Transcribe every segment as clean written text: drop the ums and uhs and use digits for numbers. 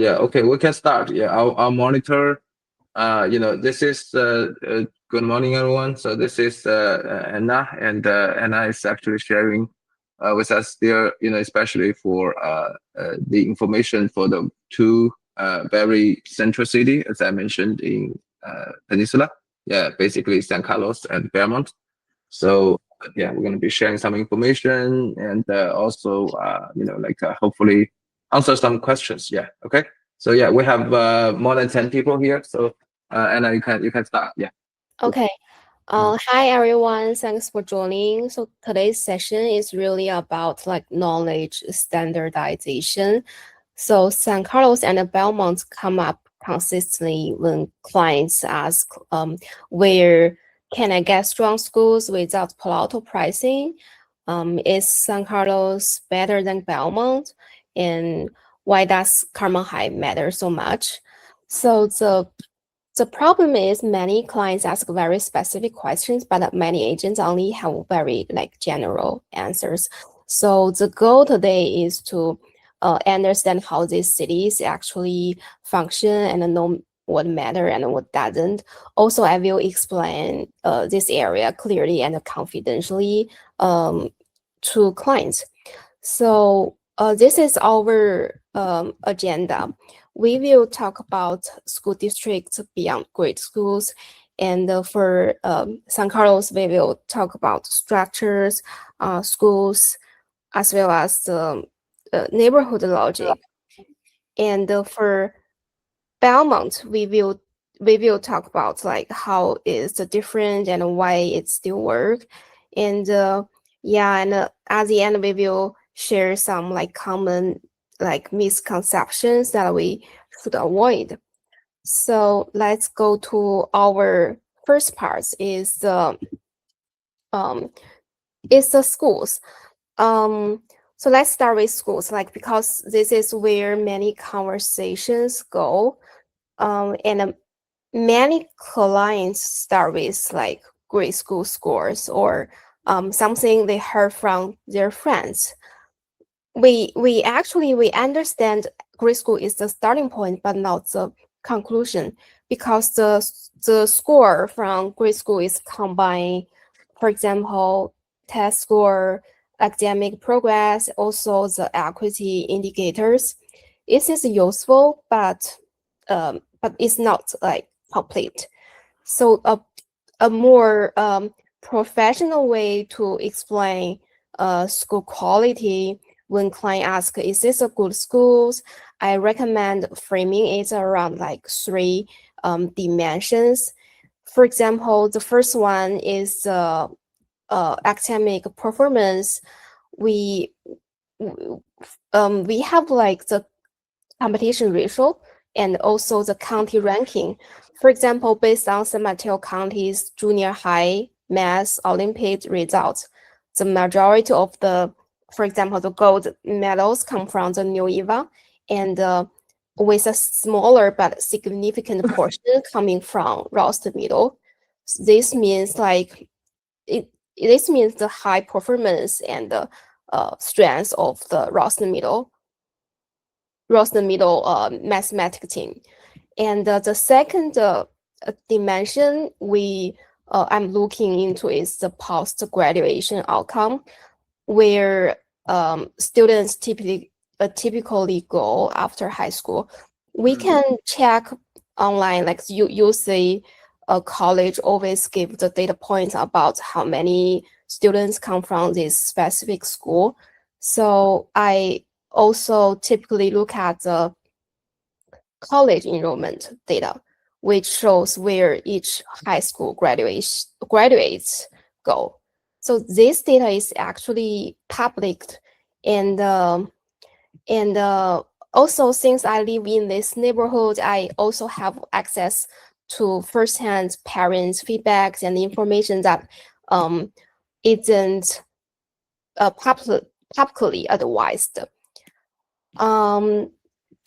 Yeah, okay, we can start. Yeah, I'll monitor. This is good morning, everyone. So this is Anna, and Anna is actually sharing with us there, especially for the information for the two very central city, as I mentioned in Peninsula. Yeah, basically San Carlos and Belmont. So yeah, we're going to be sharing some information and also, hopefully answer some questions. Yeah. Okay. So yeah, we have more than 10 people here. So Anna, you can start. Yeah. Cool. Okay. Hi everyone. Thanks for joining. So today's session is really about like knowledge standardization. So San Carlos and Belmont come up consistently when clients ask, where can I get strong schools without Palo pricing? Is San Carlos better than Belmont? And why does Carlmont High matter so much? So the problem is many clients ask very specific questions, but many agents only have very like general answers. So the goal today is to understand how these cities actually function and know what matter and what doesn't. Also, I will explain this area clearly and confidentially to clients. So this is our agenda. We will talk about school districts beyond grade schools. And for San Carlos, we will talk about structures, schools, as well as the neighborhood logic. And for Belmont, we will talk about like how is the different and why it still work. And at the end we will share some like common like misconceptions that we should avoid. So let's go to our first part um is the schools. Um so let's start with schools, like because this is where many conversations go. And many clients start with like grade school scores or something they heard from their friends. We understand grade school is the starting point, but not the conclusion, because the score from grade school is combined, for example, test score, academic progress, also the equity indicators. It is useful, but it's not like complete. So a more professional way to explain school quality when client ask, is this a good schools? I recommend framing it around like three dimensions. For example, the first one is academic performance. We we have like the competition ratio and also the county ranking. For example, based on San Mateo County's junior high math Olympiad results, the majority of the, for example, the gold medals come from the New Eva, and with a smaller but significant portion coming from Rost Middle. This means like this means the high performance and the strength of the Ross the Middle mathematics team. And the second dimension I'm looking into is the post graduation outcome, where students typically go after high school. We can check online, like you see, a college always give the data points about how many students come from this specific school. So I also typically look at the college enrollment data, which shows where each high school graduates go. So this data is actually public, and also since I live in this neighborhood, I also have access to firsthand parents' feedbacks and information that isn't publicly advised. Um,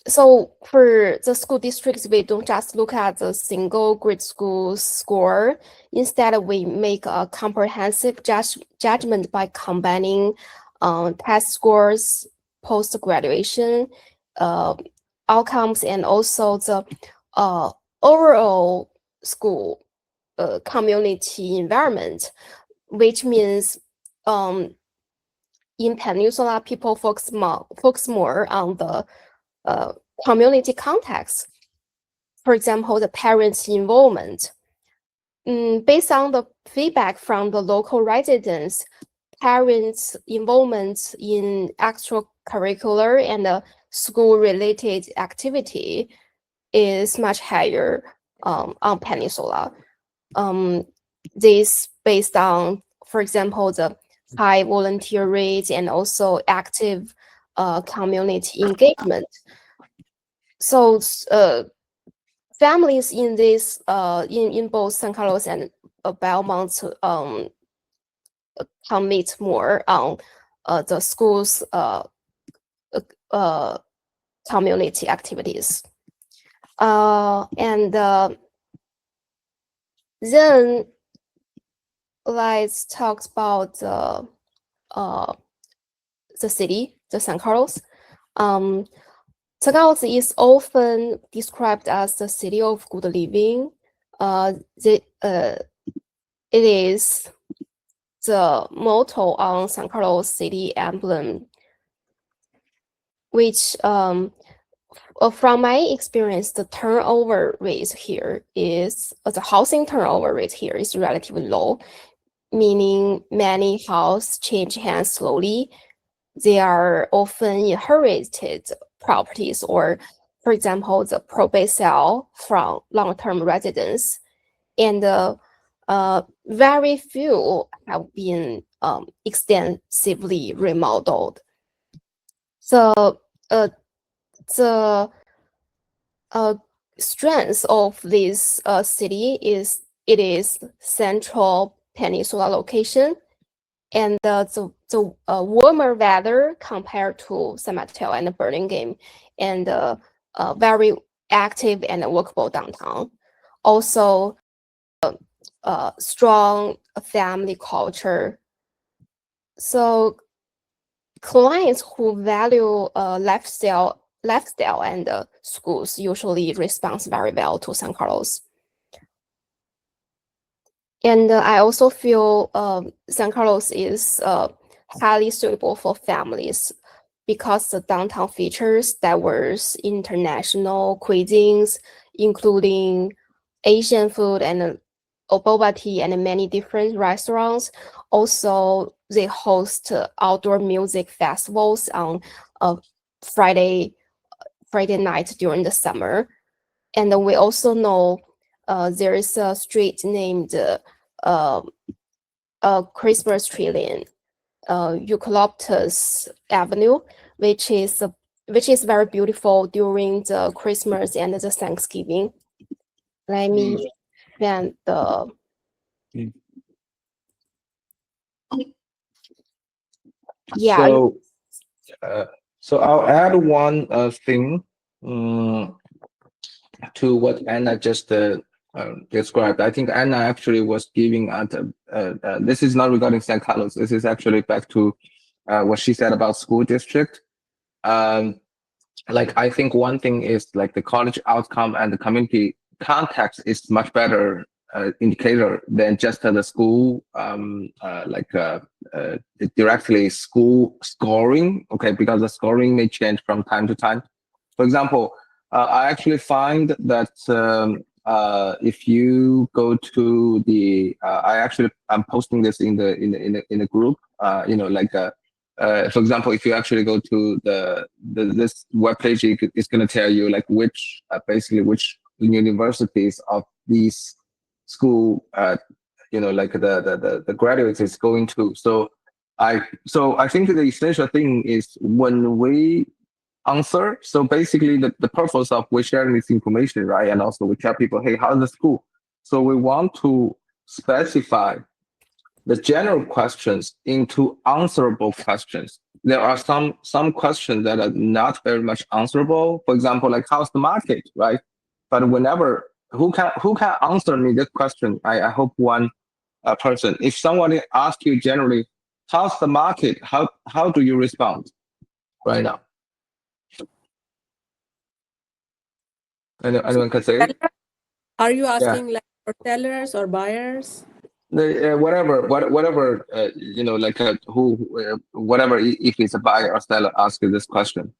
so for the school districts, we don't just look at the single grade school score. Instead, we make a comprehensive judgment by combining test scores, post-graduation, outcomes and also the overall school community environment, which means in Peninsula, people focus more on the community context. For example, the parents' involvement. Based on the feedback from the local residents, parents' involvement in extracurricular and school-related activity is much higher on Peninsula. This based on, for example, the high volunteer rate and also active community engagement. So families in this in both San Carlos and Belmont commit more on the school's community activities. And then let's talk about the city, the San Carlos. San Carlos is often described as the city of good living. It is the motto on San Carlos city emblem, which from my experience, the turnover rate here is the housing turnover rate here is relatively low, meaning many houses change hands slowly. They are often inherited properties, or, for example, the probate sale from long-term residents, and very few have been extensively remodeled. So the strength of this city is it is central peninsula location, and the warmer weather compared to San Mateo and Burlingame, and very active and workable downtown. Also, strong family culture. So clients who value lifestyle and schools usually respond very well to San Carlos. And I also feel San Carlos is highly suitable for families because the downtown features diverse international cuisines, including Asian food and boba tea and many different restaurants. Also, they host outdoor music festivals on Friday night during the summer. And we also know there is a street named Christmas Tree Lane, Eucalyptus Avenue, which is very beautiful during the Christmas and the Thanksgiving. Let me find the. Yeah. So I'll add one thing to what Anna just described. I think Anna actually was giving this is not regarding San Carlos. This is actually back to what she said about school district. Like, I think one thing is like the college outcome and the community context is much better indicator than just the school, directly school scoring. Okay, because the scoring may change from time to time. For example, I actually find that if you go to the, I'm posting this in the group. For example, if you actually go to this webpage, it's going to tell you like which universities of these school, the graduates is going to. So I think the essential thing is when we answer. So basically, the purpose of we sharing this information, right? And also we tell people, hey, how's the school? So we want to specify the general questions into answerable questions. There are some questions that are not very much answerable. For example, like how's the market, right? But whenever who can answer me this question? I hope one person. If someone asks you generally, how's the market? How do you respond right now? Anyone can say it? Are you Yeah. asking like for sellers or buyers? Whatever, like whatever, if it's a buyer or seller, ask you this question.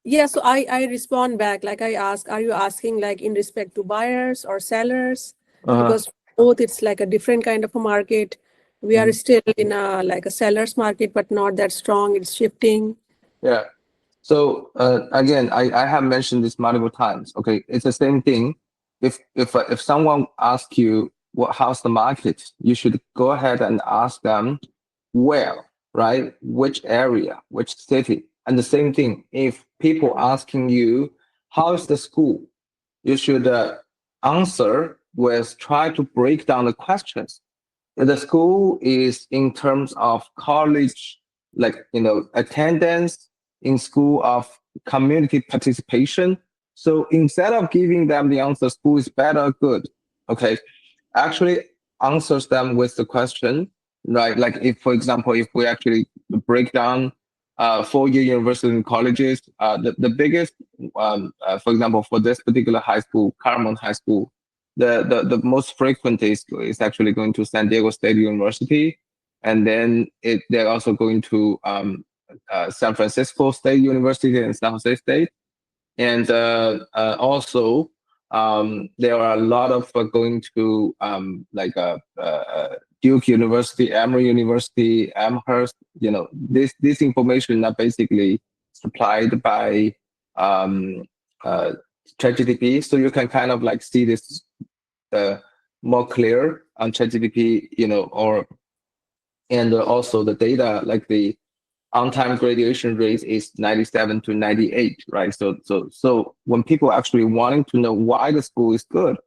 Yeah, so I respond back, like I ask, are you asking like in respect to buyers or sellers? Uh-huh. Because both it's like a different kind of a market. We are Mhm. still in a like a seller's market, but not that strong. It's shifting. Yeah. So again, I have mentioned this multiple times. Okay, it's the same thing. If someone asks you how's the market, you should go ahead and ask them where, right? Which area, which city. And the same thing, if people asking you how's the school, you should answer with try to break down the questions. The school is in terms of college, like attendance in school, of community participation. So instead of giving them the answer school is better or good, okay, actually answers them with the question, right? Like if, for example, if we actually break down 4-year university and colleges, the biggest, for example, for this particular high school, Carlmont High School, the most frequent is actually going to San Diego State University, and then they're also going to San Francisco State University and San Jose State, and also there are a lot of going to Duke University, Emory University, Amherst. This information are basically supplied by um, uh, ChatGPT, so you can kind of like see this more clear on ChatGPT, or and also the data, like the on-time graduation rate is 97 to 98, right? So when people actually wanting to know why the school is good,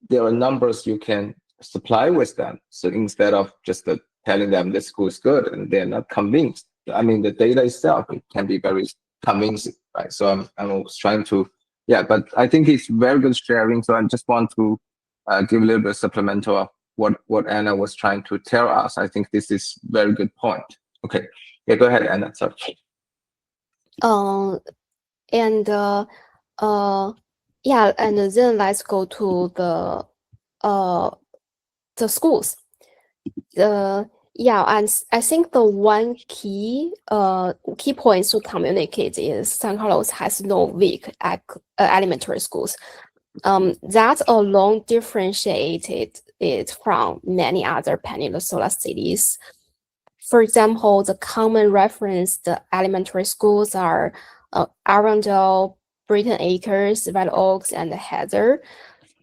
there are numbers you can supply with them. So instead of just telling them the school is good and they're not convinced, I mean, the data itself, it can be very convincing, right? So I'm trying to, yeah, but I think it's very good sharing. So I just want to give a little bit of supplemental of what Anna was trying to tell us. I think this is very good point. Okay, yeah, go ahead, Anna. Sorry. And yeah, and then let's go to the schools. Yeah, and I think the one key points to communicate is San Carlos has no weak elementary schools. That alone differentiated it from many other Peninsula cities. For example, the common referenced elementary schools are Arundel, Brighton Acres, Red Oaks, and Heather.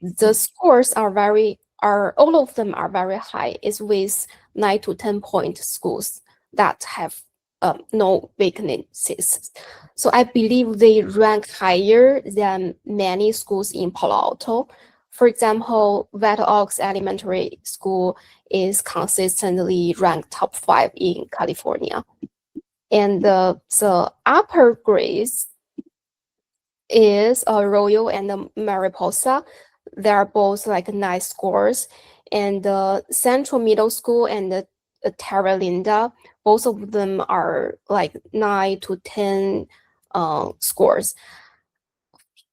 The scores are all of them are very high. It's with 9 to 10 point schools that have no vacancies. So I believe they rank higher than many schools in Palo Alto. For example, Red Oaks Elementary School is consistently ranked top 5 in California. And the upper grades is Arroyo and Mariposa. They are both like nice scores. And the Central Middle School and the Terra Linda, both of them are like 9 to 10 scores.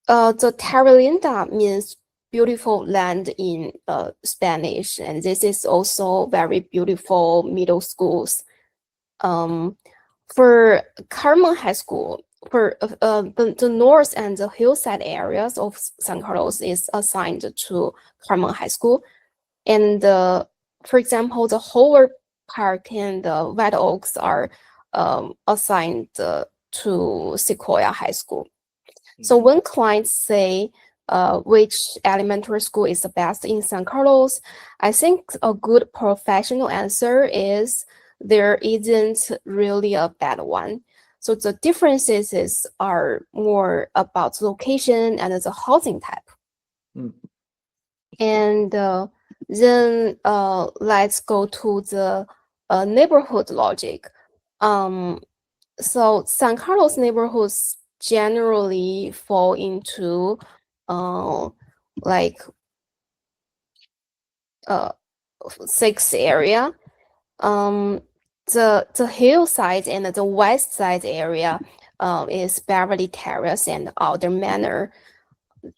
The Terra Linda means beautiful land in Spanish, and this is also very beautiful middle schools. For Carlmont High School, for the north and the hillside areas of San Carlos is assigned to Carlmont High School, and for example, the Howard Park and the Red Oaks are assigned to Sequoia High School. So when clients say which elementary school is the best in San Carlos, I think a good professional answer is there isn't really a bad one. So the differences are more about location and the housing type. Mm. And then let's go to the neighborhood logic. So San Carlos neighborhoods generally fall into like 6 area. The hillside and the west side area is Beverly Terrace and Alder Manor.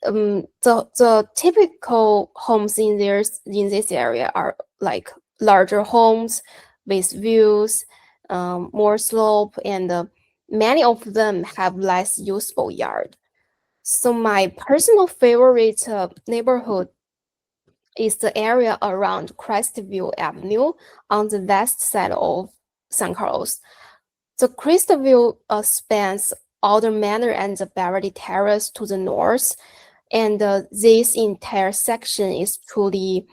the typical homes in this area are like larger homes with views, more slope, and many of them have less usable yard. So my personal favorite neighborhood is the area around Crestview Avenue on the west side of San Carlos. The Crestview spans Alder Manor and the Beverly Terrace to the north, and this entire section is truly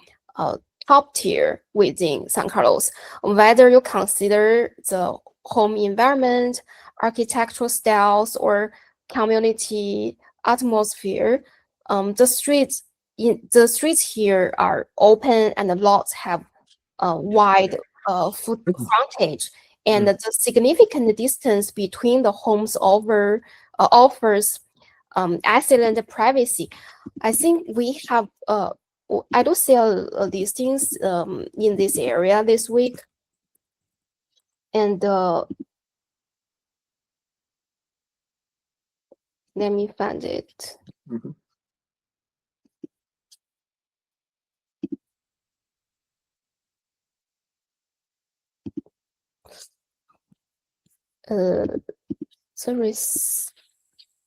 top tier within San Carlos. Whether you consider the home environment, architectural styles, or community atmosphere, the streets here are open and the lots have wide foot frontage, and the significant distance between the homes offers excellent privacy. I think we have I do sell these things in this area this week, and let me find it. The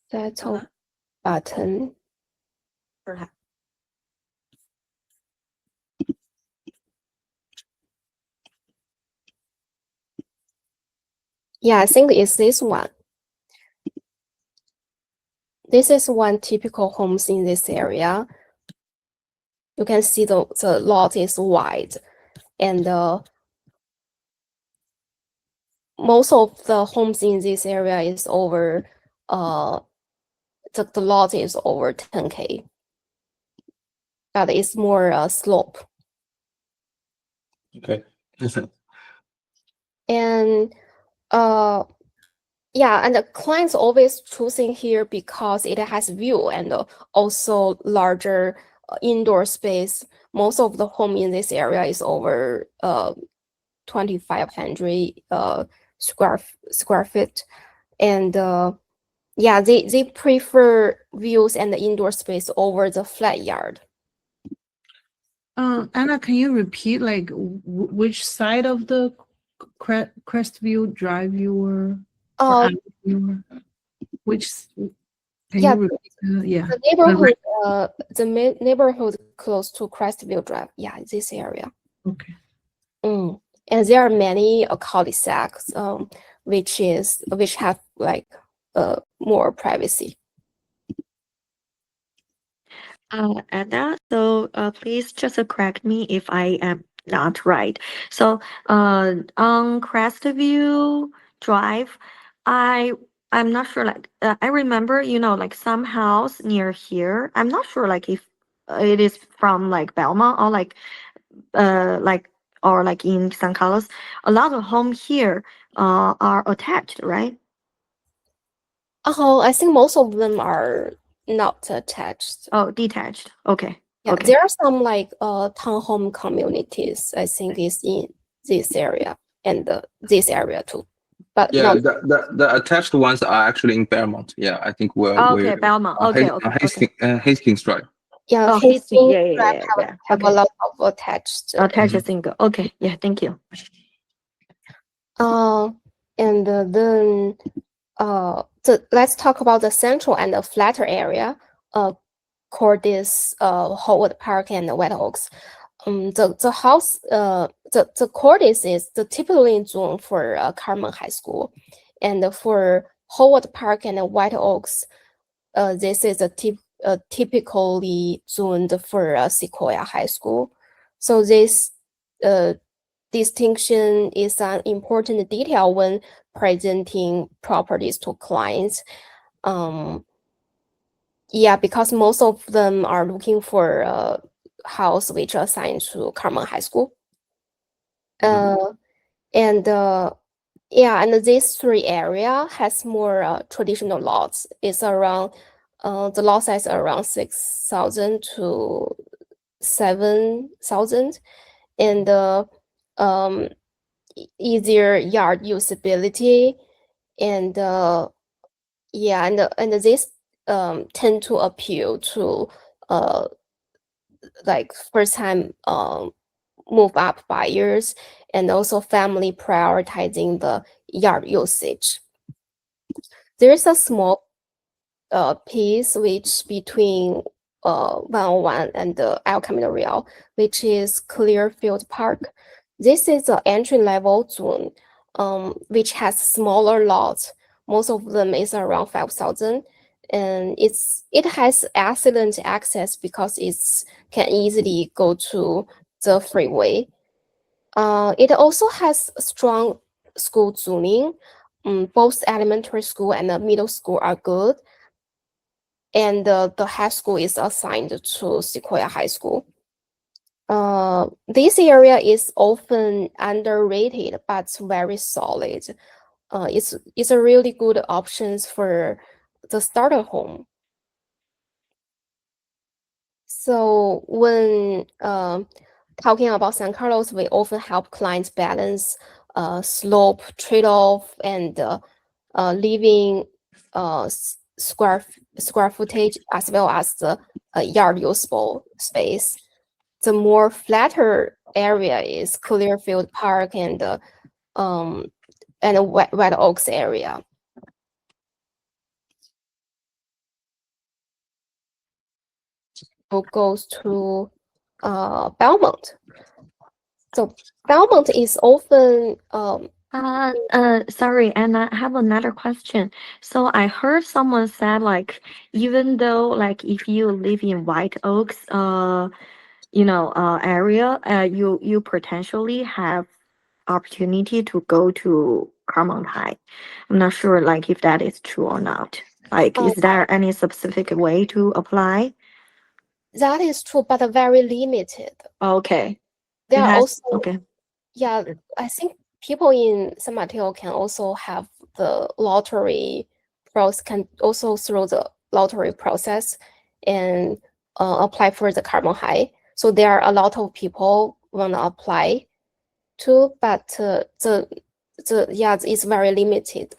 settle button. Perhaps. Yeah, I think it's this one. This is one typical homes in this area. You can see the lot is wide, and most of the homes in this area is over the lot is over 10K, but it's more slope. Okay. And yeah, and the clients always choosing here because it has view and also larger indoor space. Most of the home in this area is over 2,500 square feet, and yeah, they prefer views and the indoor space over the flat yard. Anna, can you repeat like which side of the Crestview Drive you were? Or you were? Which? Can Yeah, you repeat? Yeah. The neighborhood close to Crestview Drive. Yeah, this area. Okay. And there are many cul-de-sacs, which have like more privacy. Anna, so please just correct me if I am not right. So on Crestview Drive, I'm not sure. Like I remember, like some house near here. I'm not sure, like if it is from like Belmont or like in San Carlos. A lot of home here are attached, right? Oh, I think most of them are not attached. Oh, detached. Okay. Yeah, Okay. there are some like townhome communities, I think, is in this area and this area too. But Yeah, not the attached ones are actually in Belmont. Yeah, I think Okay, Belmont. Okay. Hastings Drive. yeah, Oh, Hastings yeah. Drive have a Okay. lot of attached. Attached single. Okay. Yeah. Thank you. And then let's talk about the central and the flatter area. Cordis, Howard Park, and White Oaks. The house, the Cordis is the typically zone for Carlmont High School, and for Howard Park and White Oaks, this is typically zoned for Sequoia High School. So this distinction is an important detail when presenting properties to clients. Yeah, because most of them are looking for a house which assigned to Carlmont High School. And this three area has more traditional lots. It's around the lot size around 6,000 to 7,000, and easier yard usability, and this tend to appeal to like first time move up buyers and also family prioritizing the yard usage. There's a small piece which between 101 and the El Camino Real, which is Clearfield Park. This is an entry level zone, which has smaller lots. Most of them is around 5,000, and it has excellent access because it's can easily go to the freeway. It also has strong school zoning. Both elementary school and the middle school are good, and the high school is assigned to Sequoia High School. This area is often underrated but very solid. It's a really good options for the starter home. So when talking about San Carlos, we often help clients balance slope trade-off and living square footage as well as the yard usable space. The more flatter area is Clearfield Park and Red Oaks area. Goes to Belmont. So Belmont is often Sorry, and I have another question. So I heard someone said like even though like if you live in White Oaks, area, you potentially have opportunity to go to Carlmont High. I'm not sure like if that is true or not. Like, is there any specific way to apply? that is true, but very limited. Okay. There are also Okay. yeah, I think people in San Mateo can also have the lottery can also through the lottery process and apply for the Carlmont High. So there are a lot of people want to apply to, but it's very limited.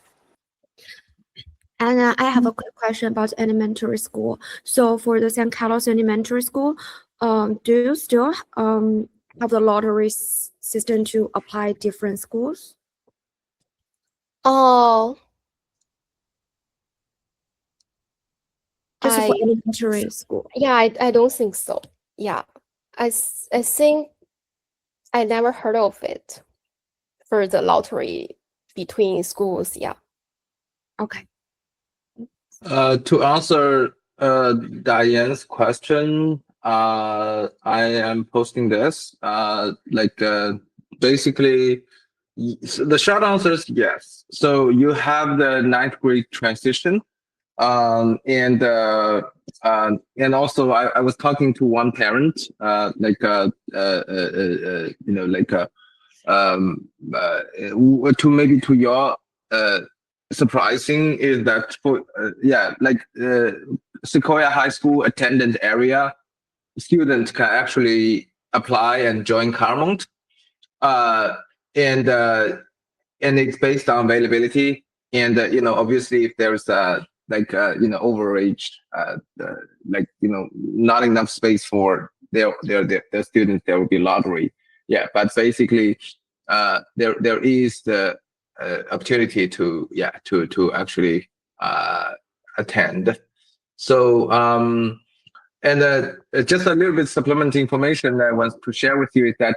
And I have a quick question about elementary school. So for the San Carlos Elementary School, do you still have the lottery system to apply different schools? Oh, Just for I elementary school. yeah, I don't think so. Yeah, I think I never heard of it for the lottery between schools. Yeah. Okay. To answer Diane's question, I am posting this. Basically, the short answer is yes. So you have the ninth grade transition, and also I was talking to one parent, to your surprising is that for Sequoia High School attendant area students can actually apply and join Carlmont, and it's based on availability, and obviously if there's overage, not enough space for their students, there will be lottery. Yeah, but basically there is the opportunity to actually attend. So and just a little bit supplementary information I want to share with you is that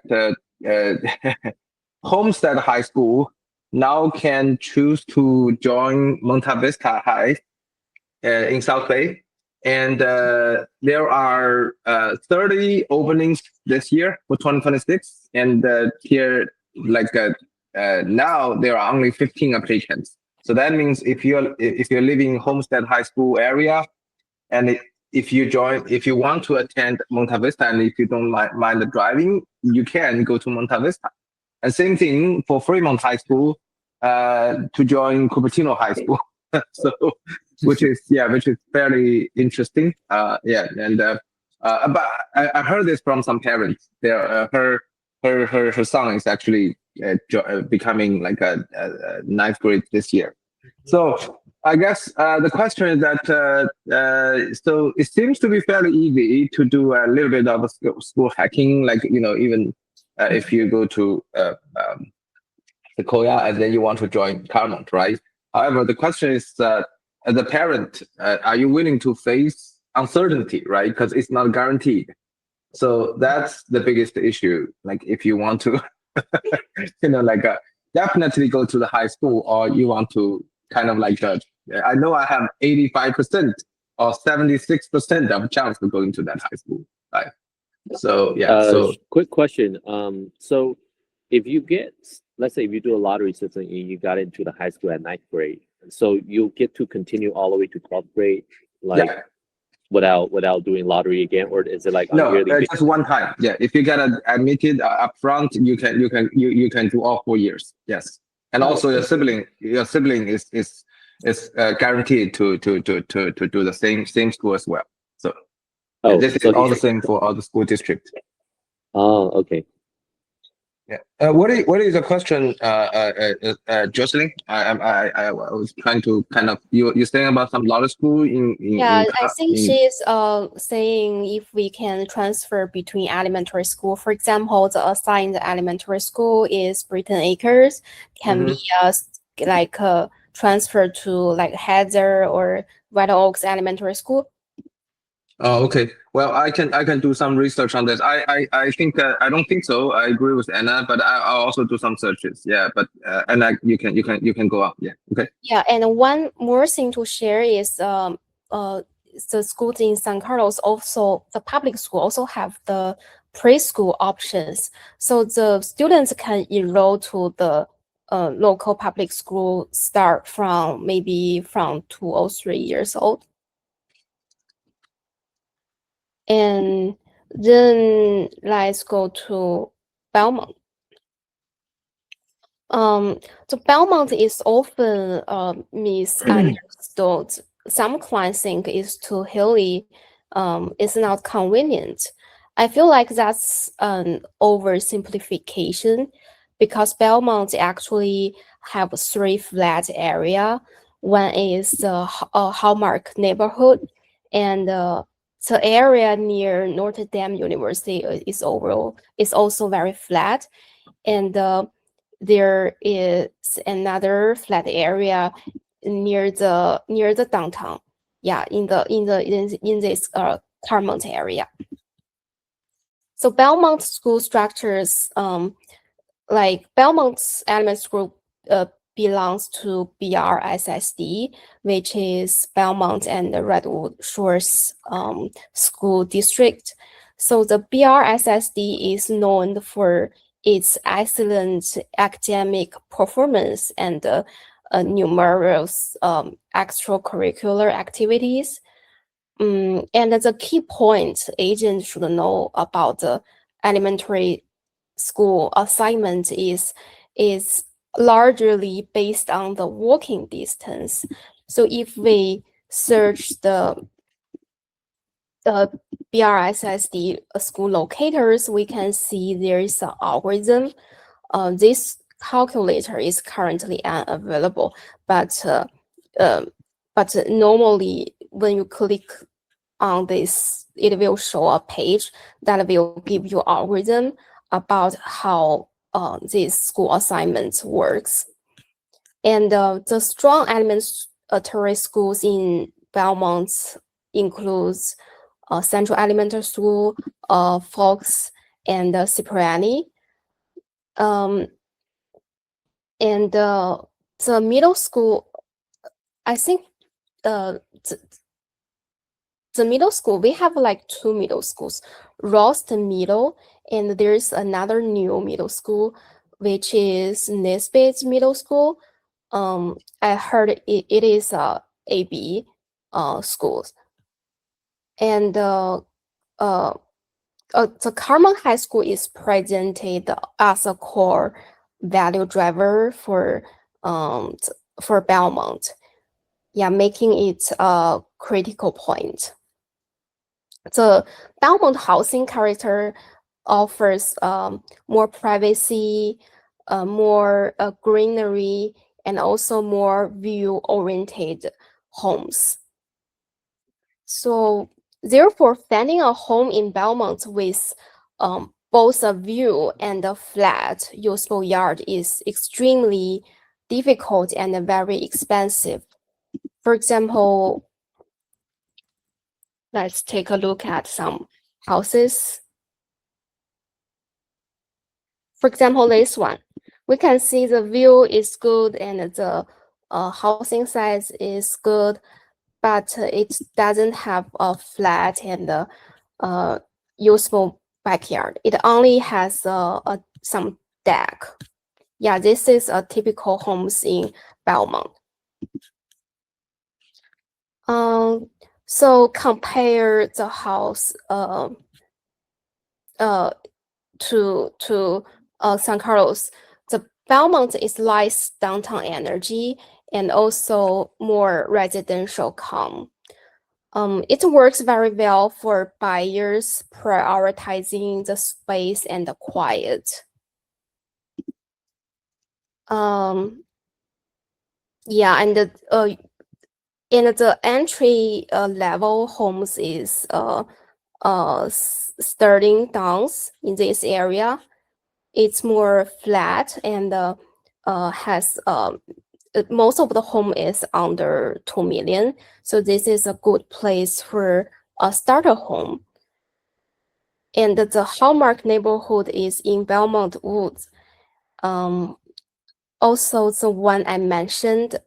Homestead High School now can choose to join Monta Vista High in South Bay, and there are 30 openings this year for 2026, and here now there are only 15 applicants. So that means if you're living in Homestead High School area, and if you want to attend Monta Vista, and if you don't mind the driving, you can go to Monta Vista. And same thing for Fremont High School to join Cupertino High School. So which is fairly interesting. But I heard this from some parents. Her son is actually becoming like a ninth grade this year. So I guess the question is that so it seems to be fairly easy to do a little bit of a school hacking, like even if you go to Sequoia and then you want to join Carlmont, right? However, the question is as a parent, are you willing to face uncertainty, right? Because it's not guaranteed. So that's the biggest issue. Like if you want to, definitely go to the high school, or you want to kind of I know I have 85% or 76% of chance of going to that high school, right? So yeah, so quick question. So if you get, let's say if you do a lottery system and you got into the high school at 9th grade, so you get to continue all the way to 12th grade, like yeah. without doing lottery again, or is it like on No, yearly just one time. Yeah, if you get admitted up front, you can do all 4 years. Yes, and also your sibling is guaranteed to do the same school as well. So this is all the same for all the school districts. Oh, okay. Yeah. What is the question, Jocelyn? I was trying to kind of you're saying about some lottery school Yeah, I think she's saying if we can transfer between elementary school. For example, the assigned elementary school is Britain Acres, can be transferred to like Heather or White Oaks Elementary School. Oh, okay. Well, I can do some research on this. I think I don't think so. I agree with Anna, but I'll also do some searches. Yeah, but Anna, you can go on. Yeah. Okay. Yeah, and one more thing to share is the schools in San Carlos, also the public school, also have the preschool options. So the students can enroll to the local public school start from maybe from 2 or 3 years old. And then let's go to Belmont. The Belmont is often misunderstood. Some clients think it's too hilly, it's not convenient. I feel like that's an oversimplification because Belmont actually have 3 flat area. One is the Hallmark neighborhood, and the area near Notre Dame University is also very flat, and there is another flat area near the downtown. Yeah, in this Carlmont area. So Belmont school structures, like Belmont's elementary school belongs to BRSSD, which is Belmont and the Redwood Shores School District. So the BRSSD is known for its excellent academic performance and numerous extracurricular activities. And the key point agents should know about the elementary school assignment is largely based on the walking distance. So if we search the BRSSD school locators, we can see there is an algorithm. This calculator is currently unavailable, but normally when you click on this, it will show a page that will give you algorithm about how this school assignment works. And the strong elementary schools in Belmont includes Central Elementary School, Fox, and Cipriani. And the middle school, I think the middle school, we have like 2 middle schools, Rost Middle, and there's another new middle school, which is Nesbitt Middle School. I heard it is AB schools. And the Carlmont High School is presented as a core value driver for Belmont. Yeah, making it a critical point. The Belmont housing character offers more privacy, more greenery, and also more view-oriented homes. So therefore, finding a home in Belmont with both a view and a flat usable yard is extremely difficult and very expensive. For example, let's take a look at some houses. For example, this one, we can see the view is good and the housing size is good, but it doesn't have a flat and usable backyard. It only has some deck. Yeah, this is a typical homes in Belmont. So compare the house to San Carlos. The Belmont is less downtown energy and also more residential calm. It works very well for buyers prioritizing the space and the quiet. Yeah, and the entry level homes is starting downs in this area. It's more flat and has most of the home is under 2 million. So this is a good place for a starter home. And the hallmark neighborhood is in Belmont Woods. Also, the one I mentioned,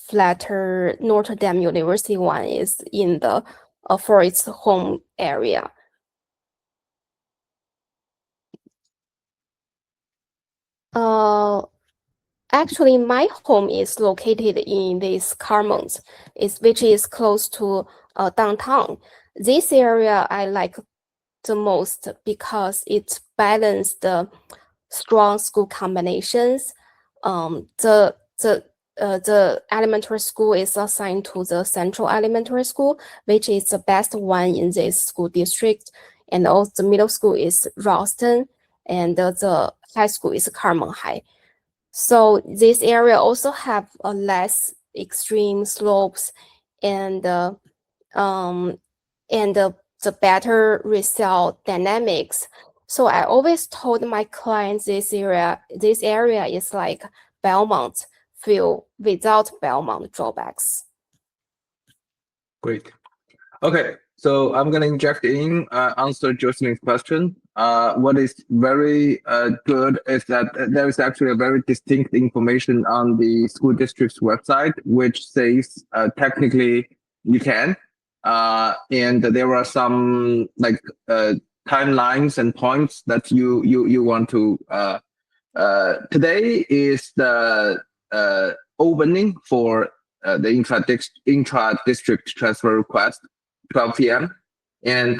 flatter Notre Dame University one is in the for its home area. Actually, my home is located in this Carlmont, which is close to downtown. This area I like the most because it balanced the strong school combinations. The elementary school is assigned to the Central Elementary School, which is the best one in this school district, and also the middle school is Ralston, and the high school is Carlmont High. So this area also have a less extreme slopes and the better result dynamics. So I always told my clients this area is like Belmont feel without Belmont drawbacks. Great. Okay, so I'm gonna inject in answer Jocelyn's question. What is very good is that there is actually a very distinct information on the school district's website, which says technically you can, and there are some like timelines and points that you want to. Today is the opening for the intra-district transfer request, 12 p.m. And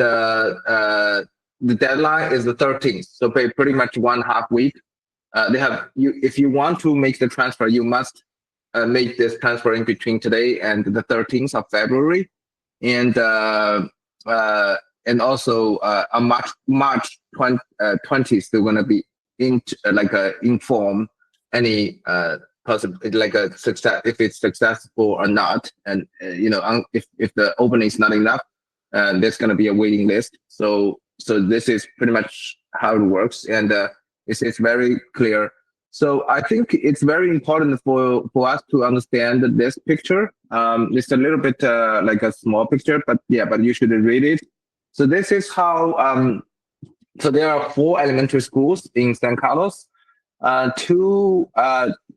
the deadline is the 13th, so pretty much 1.5 week. They have if you want to make the transfer, you must make this transfer in between today and the 13th of February, and also on March 20th, they're going to be inform any like a success, if it's successful or not, and if the opening is not enough, there's going to be a waiting list. So this is pretty much how it works, and it's very clear. So I think it's very important for us to understand this picture. It's a little bit like a small picture, but you should read it. So this is how. So there are 4 elementary schools in San Carlos, 2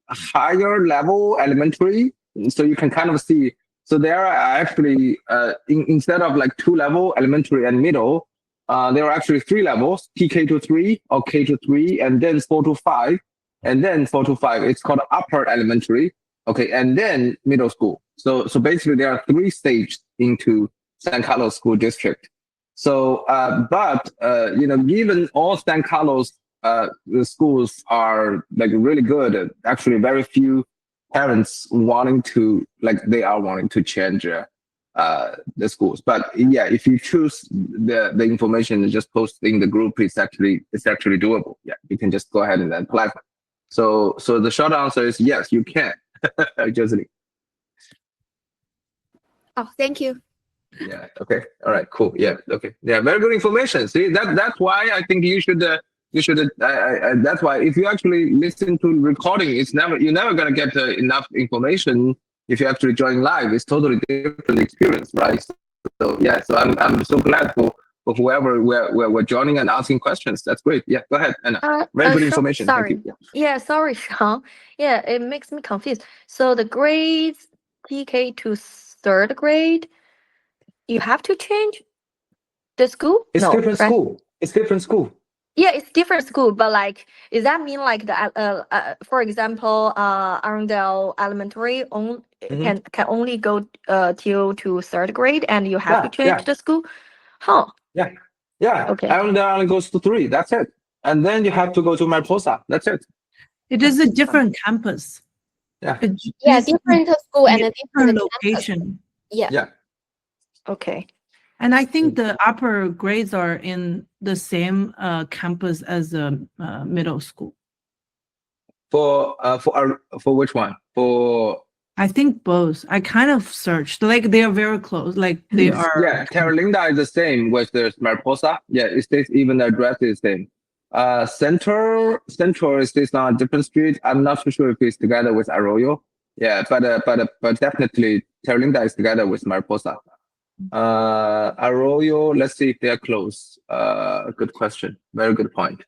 higher level elementary. So you can kind of see. So there are actually instead of like 2 level elementary and middle, there are actually 3 levels: TK to 3 or K to 3, and then 4 to 5, and then 4 to 5. It's called upper elementary. Okay, and then middle school. So basically there are 3 stages into San Carlos School District. So, given all San Carlos the schools are like really good, actually very few parents wanting to change the schools. But yeah, if you choose the information and just post in the group, it's actually doable. Yeah, you can just go ahead and apply. So the short answer is yes, you can. Jocelyn. Oh, thank you. Yeah. Okay. All right. Cool. Yeah. Okay. Yeah. Very good information. See, that's why I think you should. That's why if you actually listen to recording, you're never gonna get enough information. If you actually join live, it's totally different experience, right? So yeah. So I'm so glad for whoever we're joining and asking questions. That's great. Yeah. Go ahead, Anna. Very good information. Thank Sorry. you. Yeah, sorry, Sean. Yeah, it makes me confused. So the grades TK to third grade, you have to change the school? It's No, different right? school. It's different school. Yeah, it's different school, but like, does that mean like for example, Arundel Elementary Mhm. can only go till to third grade, and you have to Yeah. change Yeah. the school? Huh. Yeah. Yeah. Okay. And only goes to 3. That's it. And then you have to go to Mariposa. That's it. It is a different campus. Yeah. Yeah, different school and a different different location. Yeah. Yeah. Okay. And I think the upper grades are in the same campus as the middle school. For which one? For I think both. I kind of searched. Like they are very close. Like they are. yeah, Terra Linda is the same with the Mariposa. Yeah, it stays even the address is the same. Central is this on a different street. I'm not so sure if it's together with Arroyo. Yeah, but definitely Terra Linda is together with Mariposa. Arroyo, let's see if they're close. Good question. Very good point.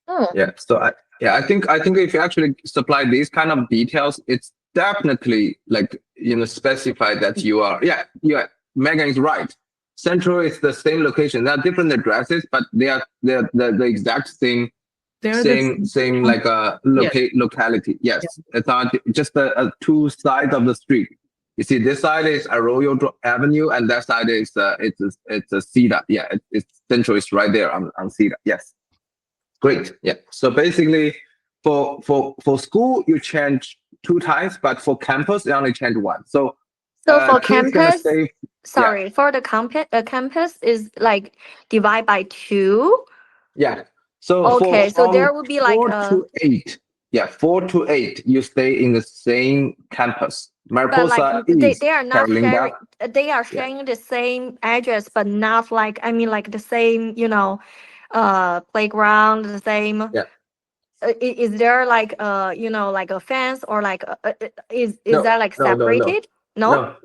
Oh. Yeah. So I think if you actually supply these kind of details, it's definitely like specify that you are. Yeah. Megan is right. Central is the same location. There are different addresses, but they're the exact same. They're the Same like a locality. Yes, it's not just two sides of the street. You see, this side is Arroyo Avenue, and that side is it's a Cedar. Yeah, it's Central is right there on Cedar. Yes, great. Yeah. So basically, for school you change 2 times, but for campus you only change 1. So for kids gonna campus, save. sorry, for the campus is like divide by 2. Yeah. So Okay, so there will be like 4 to 8. Yeah, 4 to 8. You stay in the same campus. but Mariposa like is they are not Carolina. sharing. They are sharing the same address, but not like like the same playground, the same. Yeah. Is there like like a fence or like is No, that like no, no, no. separated? No.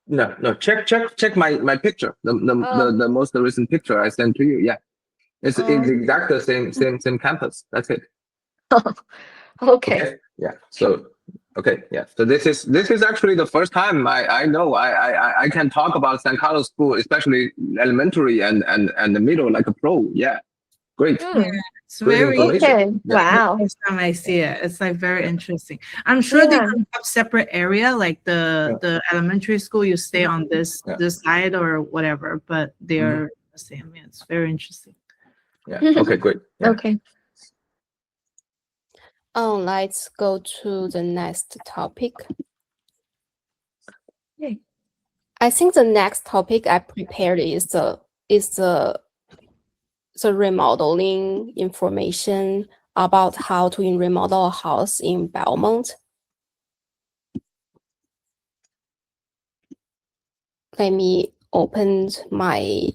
No. Check my picture. The most recent picture I sent to you. Yeah. It's exactly the same campus. That's it. Okay. Yeah. So okay. Yeah. So this is actually the first time I know I can talk about San Carlos School, especially elementary and the middle like a pro. Yeah. Great. It's Great very information. Okay. Yeah. Wow. first time I see it. It's like very interesting. I'm sure they don't have separate area like the elementary school. You stay on this side or whatever, but they're the same. Yeah, it's very interesting. Yeah. Okay. Great. Yeah. Okay. Let's go to the next topic. Okay. I think the next topic I prepared is the remodeling information about how to remodel a house in Belmont. Let me open my.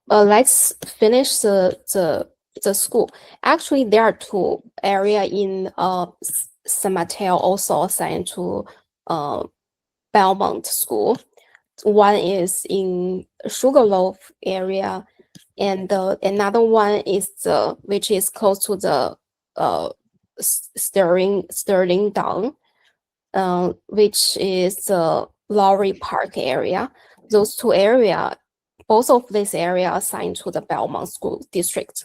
Let's finish the school. Actually, there are 2 areas in San Mateo also assigned to Belmont School. One is in Sugarloaf area, and another one is which is close to the Sterling Down, which is the Lowry Park area. Those 2 areas, both of these areas assigned to the Belmont School District.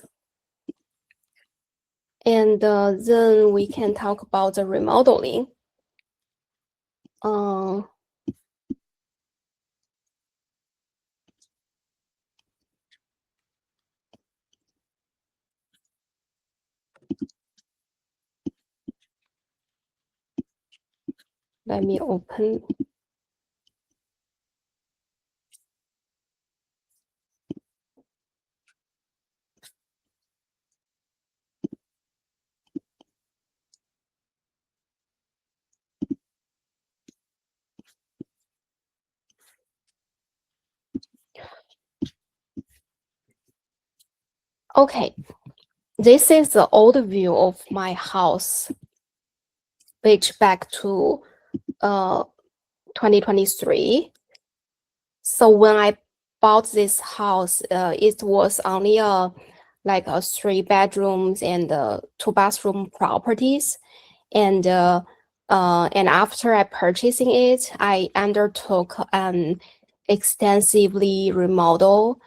And then we can talk about the remodeling. Let me open. Okay, this is the old view of my house, which back to 2023. So when I bought this house, it was only like a 3 bedrooms and 2 bathroom properties, and after I purchasing it, I undertook an extensively remodel,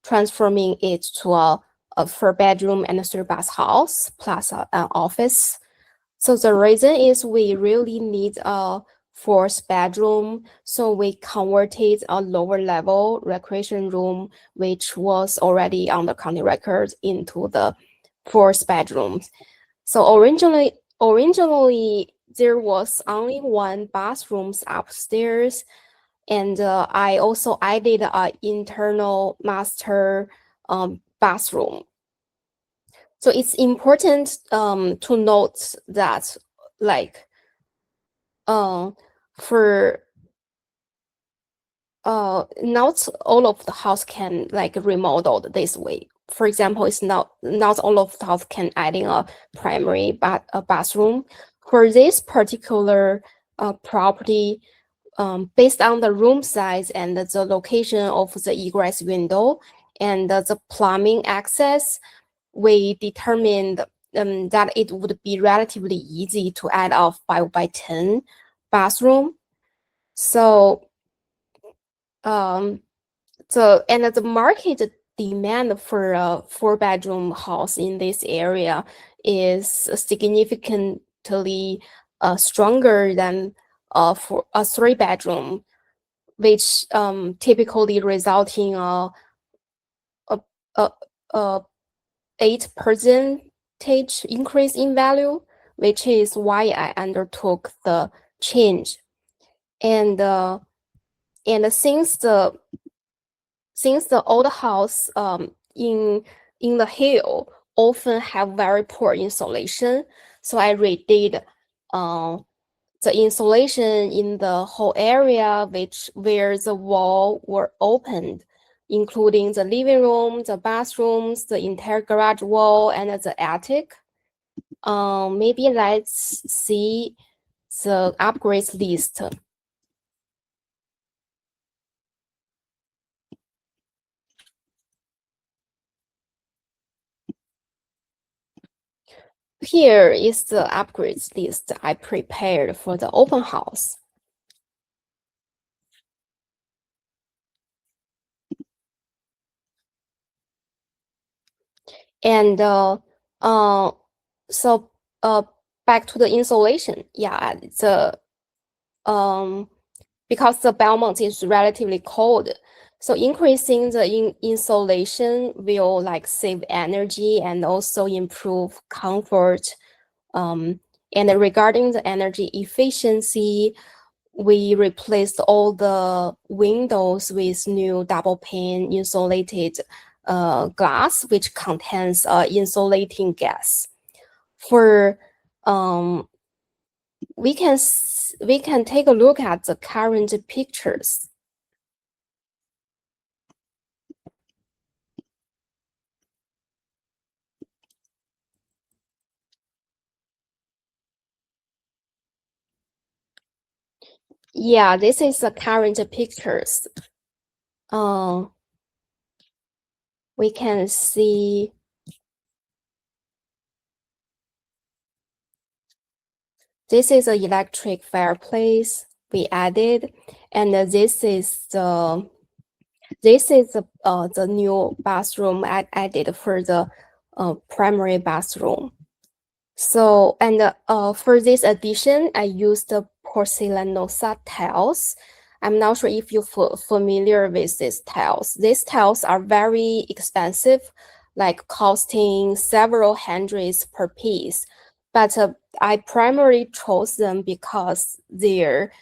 transforming it to a 4 bedroom and a 3 bath house plus an office. So the reason is we really need a 4th bedroom, so we converted a lower level recreation room, which was already on the county record, into the 4th bedroom. So originally there was only 1 bathroom upstairs, and I also added an internal master bathroom. So it's important to note that, like, for not all of the house can like remodeled this way. For example, it's not all of the house can add in a primary bathroom. For this particular property, based on the room size and the location of the egress window and the plumbing access, we determined that it would be relatively easy to add a 5x10 bathroom. So the market demand for a 4-bedroom house in this area is significantly stronger than for a 3-bedroom, which typically result in a 8% increase in value, which is why I undertook the change. And since the old house in the hill often have very poor insulation, so I redid the insulation in the whole area where the wall were opened, including the living room, the bathrooms, the entire garage wall, and the attic. Maybe let's see the upgrades list. Here is the upgrades list I prepared for the open house. And so back to the insulation. Yeah, because the Belmont is relatively cold, so increasing the insulation will like save energy and also improve comfort. And regarding the energy efficiency, we replaced all the windows with new double pane insulated glass, which contains insulating gas. For we can take a look at the current pictures. Yeah, this is the current pictures. We can see this is an electric fireplace we added, and this is the new bathroom I added for the primary bathroom. So, and for this addition, I used the porcelanosa tiles. I'm not sure if you're familiar with these tiles. These tiles are very expensive, like costing several hundreds per piece. But I primarily chose them because their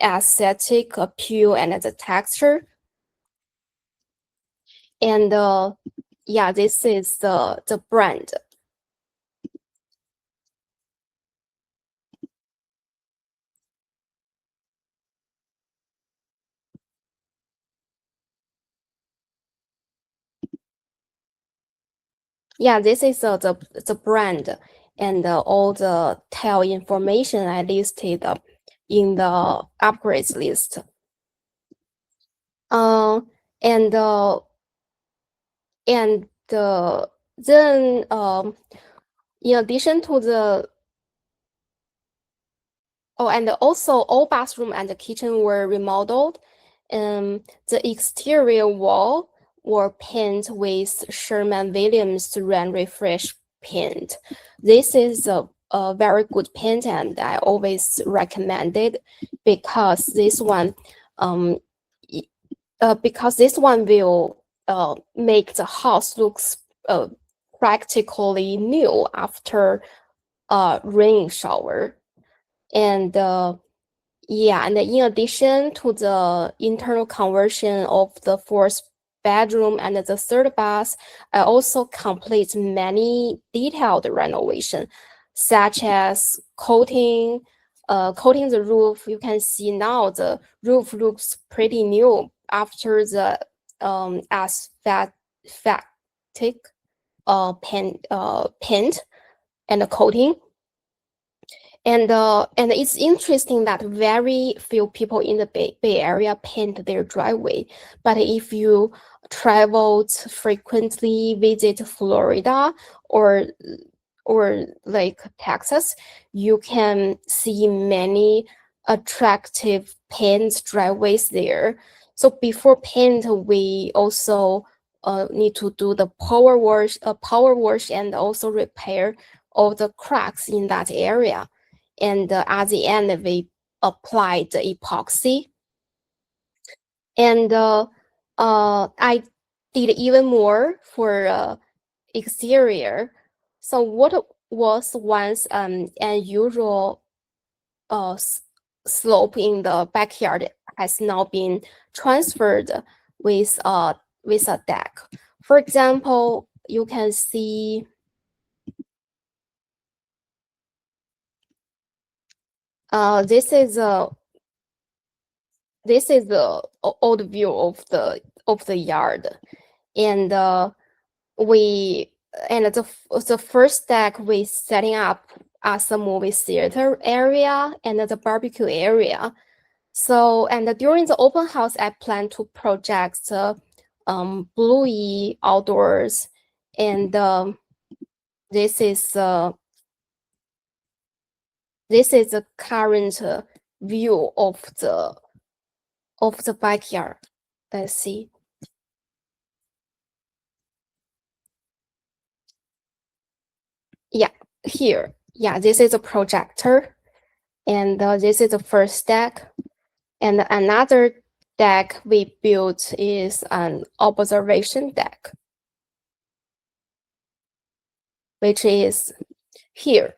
aesthetic appeal and the texture. And yeah, this is the brand. Yeah, this is the brand and all the tail information I listed in the upgrades list. And then in addition to the and also all bathroom and the kitchen were remodeled. The exterior wall were painted with Sherman-Williams Rain Refresh paint. This is a very good paint, and I always recommend it because this one, will make the house looks practically new after a rain shower. And and in addition to the internal conversion of the fourth bedroom and the third bath, I also complete many detailed renovation, such as coating the roof. You can see now the roof looks pretty new after the asphatic paint and the coating. And it's interesting that very few people in the Bay Area paint their driveway. But if you traveled frequently, visit Florida or like Texas, you can see many attractive paint driveways there. So before paint, we also need to do the power wash and also repair all the cracks in that area. And at the end, we applied the epoxy. And I did even more for exterior. So what was once an unusual slope in the backyard has now been transferred with a deck. For example, you can see this is the old view of the yard, and the first deck we setting up as a movie theater area and the barbecue area. So during the open house, I plan to project Bluey outdoors, and this is the current view of the backyard. Let's see. Yeah, here. Yeah, this is a projector, and this is the first deck. And another deck we built is an observation deck, which is here.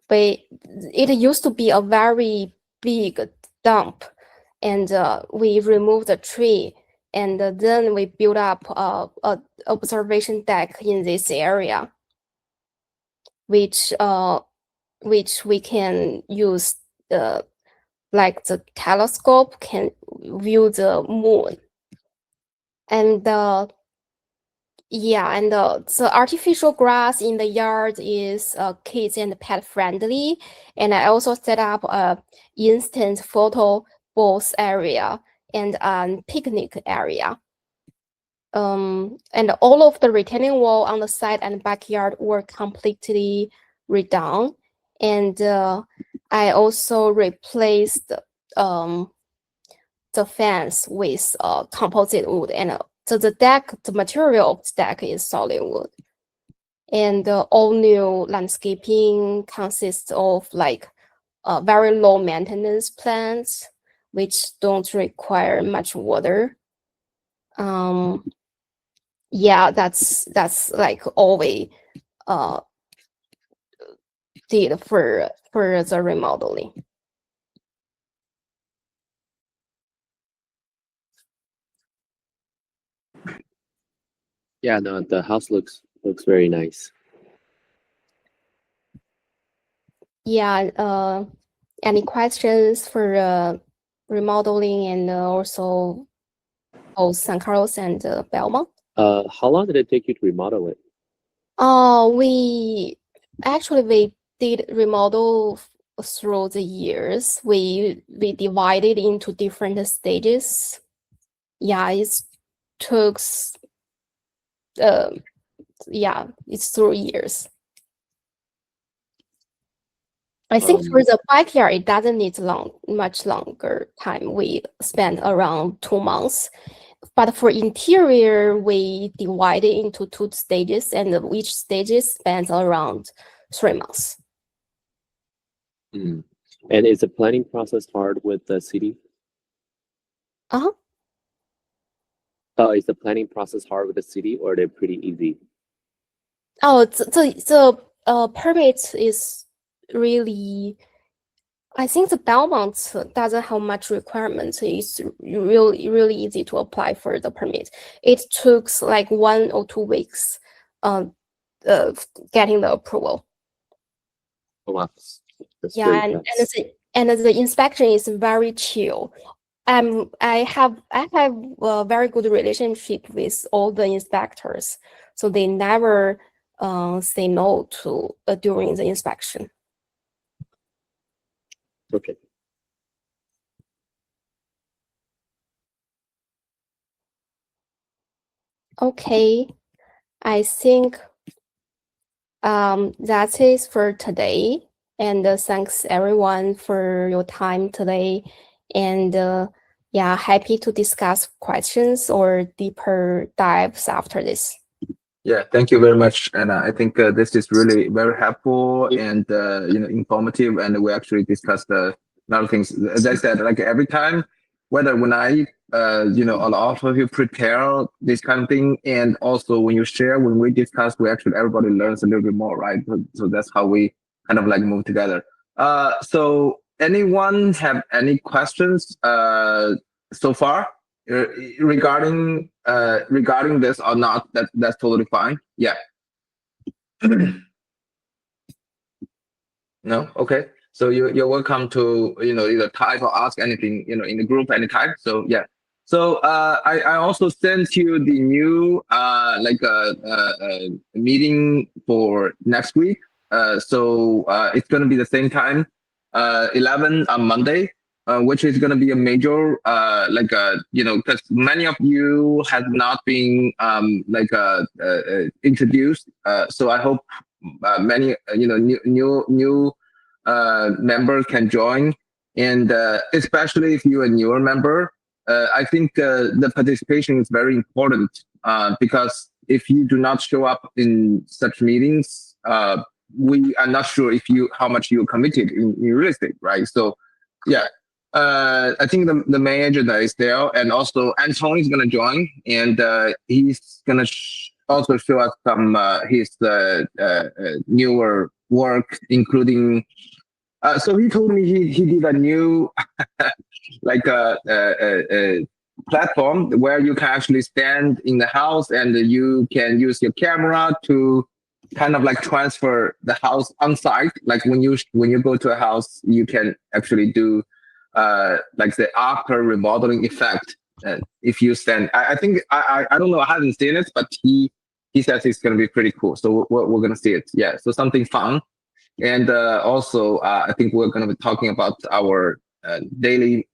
It used to be a very big dump, and we removed the tree, and then we built up a observation deck in this area, which we can use like the telescope can view the moon. And the artificial grass in the yard is kids and pet friendly. And I also set up a instant photo booth area and a picnic area. And all of the retaining wall on the side and backyard were completely redone. And I also replaced the fence with composite wood, and so the material of the deck is solid wood. And all new landscaping consists of like very low maintenance plants, which don't require much water. Yeah, that's like all we did for the remodeling. Yeah, no, the house looks very nice. Yeah, any questions for remodeling and also both San Carlos and Belmont? How long did it take you to remodel it? We did remodel through the years. We divided into different stages. Yeah, it took it's 3 years. I think for the backyard, it doesn't need much longer time. We spent around 2 months. But for interior, we divided into 2 stages, and each stage spans around 3 months. And is the planning process hard with the city? Uh-huh. Is the planning process hard with the city, or they're pretty easy? Oh, the permit is really. I think the Belmont doesn't have much requirements. It's really easy to apply for the permit. It took like 1 or 2 weeks, getting the approval. Oh, wow. That's Yeah, great. and the inspection is very chill. I have a very good relationship with all the inspectors, so they never say no to during the inspection. Okay. Okay, I think that's it for today. And thanks everyone for your time today. And yeah, happy to discuss questions or deeper dives after this. Yeah, thank you very much. And I think this is really very helpful and informative. And we actually discussed a lot of things. As I said, like every time, whether when I a lot of you prepare this kind of thing, and also when you share, when we discuss, everybody learns a little bit more, right? So that's how we kind of like move together. So anyone have any questions so far? Regarding this or not, that's totally fine. Yeah. No. Okay. So you're welcome to either type or ask anything in the group anytime. So yeah. So I also sent you the new meeting for next week. So it's gonna be the same time, 11 on Monday. Which is going to be a major, because many of you have not been introduced. So I hope many new members can join, and especially if you're a newer member, I think the participation is very important because if you do not show up in such meetings, we are not sure how much you're committed in real estate, right? So yeah. I think the main agenda is there, and also Anton is gonna join, and he's gonna also show us some his newer work, including. So he told me he did a new like a platform where you can actually stand in the house and you can use your camera to kind of like transfer the house on site. Like when you go to a house, you can actually do like the after remodeling effect. If you stand, I think I don't know, I haven't seen it, but he says it's gonna be pretty cool. So we're gonna see it. Yeah, so something fun, and also I think we're gonna be talking about our daily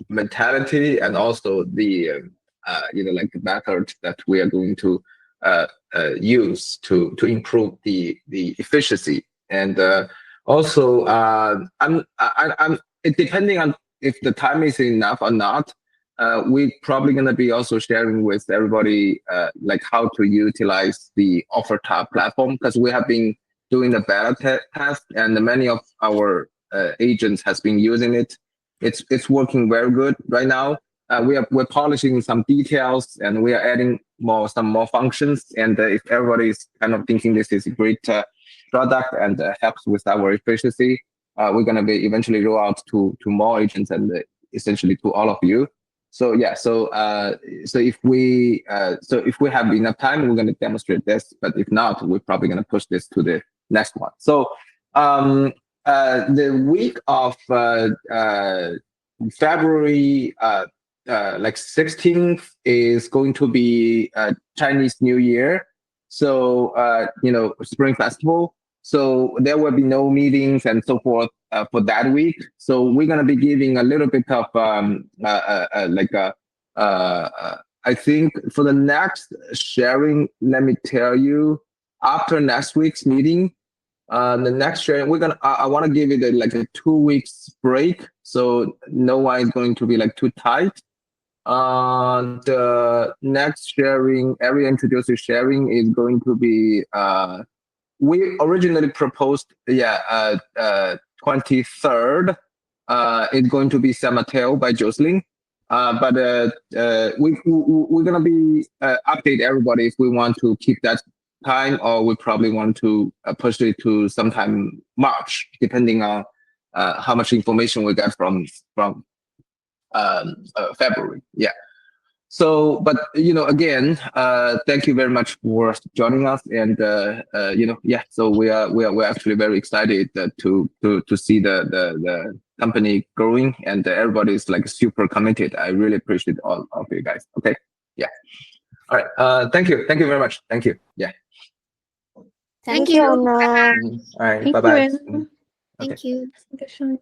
mentality and also the like the method that we are going to use to improve the efficiency, and also I'm it depending on if the time is enough or not, we're probably going to be also sharing with everybody like how to utilize the OfferTab platform, because we have been doing the beta test and many of our agents has been using it. It's working very good right now. We're polishing some details and we are adding some more functions. And if everybody is kind of thinking this is a great product and helps with our efficiency, we're going to be eventually roll out to more agents and essentially to all of you. So yeah, so if we have enough time, we're going to demonstrate this. But if not, we're probably going to push this to the next one. So the week of February like 16th is going to be Chinese New Year. So Spring Festival. So there will be no meetings and so forth for that week. So we're gonna be giving a little bit of I think for the next sharing, let me tell you, after next week's meeting, the next sharing, I want to give it a 2 weeks break. So no one is going to be too tight. The next sharing, area introducer sharing is going to be, we originally proposed, 23rd, it's going to be San Mateo by Jocelyn. But we're gonna be update everybody if we want to keep that time, or we probably want to push it to sometime March, depending on how much information we get from February. Yeah. So, but again, thank you very much for joining us, and so we're actually very excited to see the company growing, and everybody is super committed. I really appreciate all of you guys. Okay, yeah. All right. Thank you very much. Thank you. Yeah. Thank you. Anna. All right. Thank Bye bye. you, Anna. Thank you. Okay, sure.